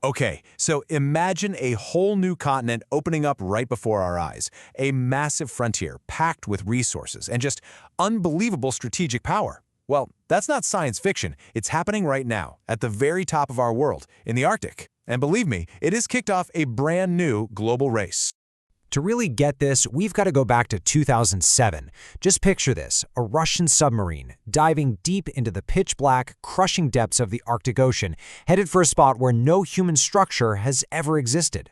Okay, so imagine a whole new continent opening up right before our eyes. A massive frontier packed with resources and just unbelievable strategic power. Well, that's not science fiction. It's happening right now, at the very top of our world, in the Arctic. And believe me, it has kicked off a brand new global race. To really get this, we've got to go back to 2007. Just picture this, a Russian submarine diving deep into the pitch-black, crushing depths of the Arctic Ocean, headed for a spot where no human structure has ever existed.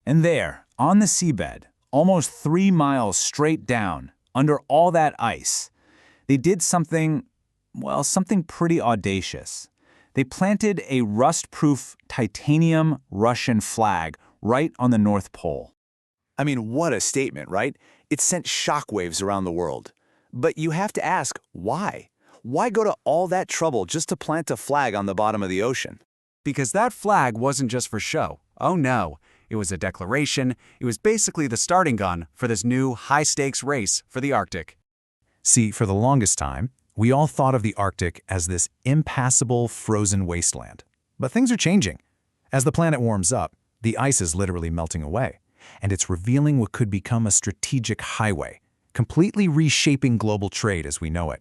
And there, on the seabed, almost 3 miles straight down, under all that ice, they did something, well, something pretty audacious. They planted a rust-proof titanium Russian flag right on the North Pole. I mean, what a statement, right? It sent shockwaves around the world. But you have to ask, why? Why go to all that trouble just to plant a flag on the bottom of the ocean? Because that flag wasn't just for show. Oh no, it was a declaration. It was basically the starting gun for this new high-stakes race for the Arctic. See, for the longest time, we all thought of the Arctic as this impassable, frozen wasteland. But things are changing. As the planet warms up, the ice is literally melting away. And it's revealing what could become a strategic highway, completely reshaping global trade as we know it.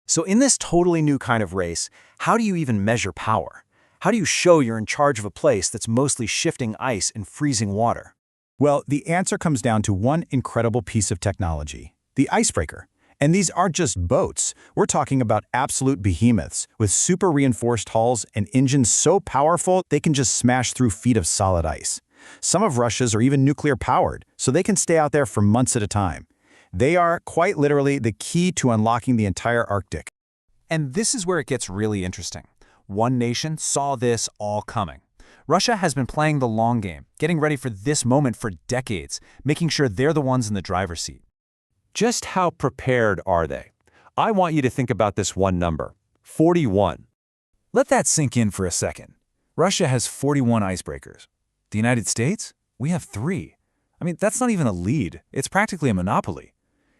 So in this totally new kind of race, how do you even measure power? How do you show you're in charge of a place that's mostly shifting ice and freezing water? Well, the answer comes down to one incredible piece of technology, the icebreaker. And these aren't just boats. We're talking about absolute behemoths with super reinforced hulls and engines so powerful they can just smash through feet of solid ice. Some of Russia's are even nuclear-powered, so they can stay out there for months at a time. They are, quite literally, the key to unlocking the entire Arctic. And this is where it gets really interesting. One nation saw this all coming. Russia has been playing the long game, getting ready for this moment for decades, making sure they're the ones in the driver's seat. Just how prepared are they? I want you to think about this one number, 41. Let that sink in for a second. Russia has 41 icebreakers. The United States? We have 3. I mean, that's not even a lead. It's practically a monopoly.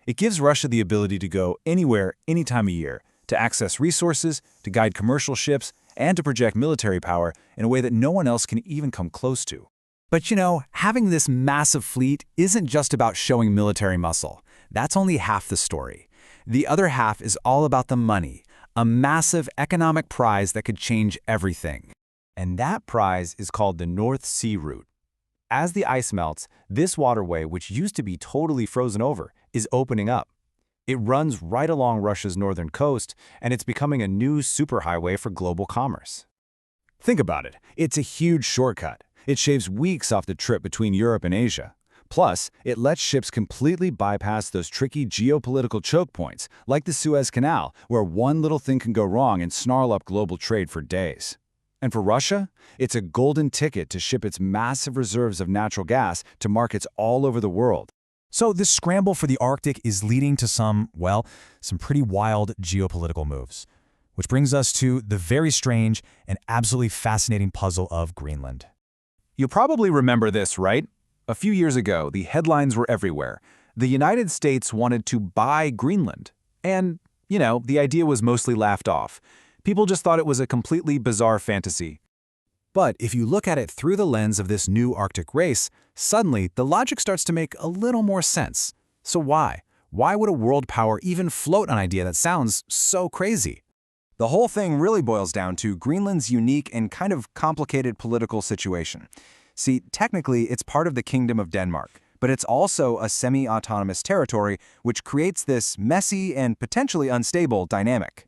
It gives Russia the ability to go anywhere, any time of year, to access resources, to guide commercial ships, and to project military power in a way that no one else can even come close to. But you know, having this massive fleet isn't just about showing military muscle. That's only half the story. The other half is all about the money, a massive economic prize that could change everything. And that prize is called the North Sea route. As the ice melts, this waterway, which used to be totally frozen over, is opening up. It runs right along Russia's northern coast, and it's becoming a new superhighway for global commerce. Think about it. It's a huge shortcut. It shaves weeks off the trip between Europe and Asia. Plus, it lets ships completely bypass those tricky geopolitical choke points, like the Suez Canal, where one little thing can go wrong and snarl up global trade for days. And for Russia, it's a golden ticket to ship its massive reserves of natural gas to markets all over the world. So this scramble for the Arctic is leading to some pretty wild geopolitical moves. Which brings us to the very strange and absolutely fascinating puzzle of Greenland. You'll probably remember this, right? A few years ago, the headlines were everywhere. The United States wanted to buy Greenland. And, the idea was mostly laughed off. People just thought it was a completely bizarre fantasy. But if you look at it through the lens of this new Arctic race, suddenly the logic starts to make a little more sense. So why? Why would a world power even float an idea that sounds so crazy? The whole thing really boils down to Greenland's unique and kind of complicated political situation. See, technically, it's part of the Kingdom of Denmark, but it's also a semi-autonomous territory, which creates this messy and potentially unstable dynamic.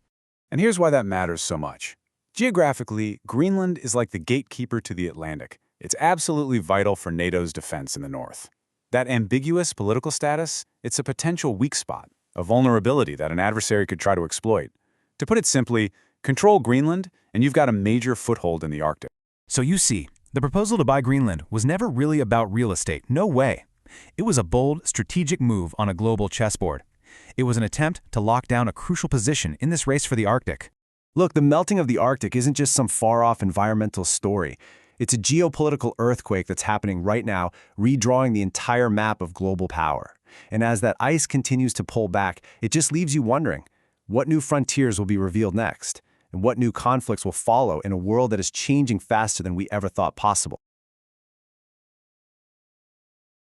And here's why that matters so much. Geographically, Greenland is like the gatekeeper to the Atlantic. It's absolutely vital for NATO's defense in the north. That ambiguous political status, it's a potential weak spot, a vulnerability that an adversary could try to exploit. To put it simply, control Greenland, and you've got a major foothold in the Arctic. So you see, the proposal to buy Greenland was never really about real estate. No way. It was a bold, strategic move on a global chessboard. It was an attempt to lock down a crucial position in this race for the Arctic. Look, the melting of the Arctic isn't just some far-off environmental story. It's a geopolitical earthquake that's happening right now, redrawing the entire map of global power. And as that ice continues to pull back, it just leaves you wondering, what new frontiers will be revealed next? and what new conflicts will follow in a world that is changing faster than we ever thought possible.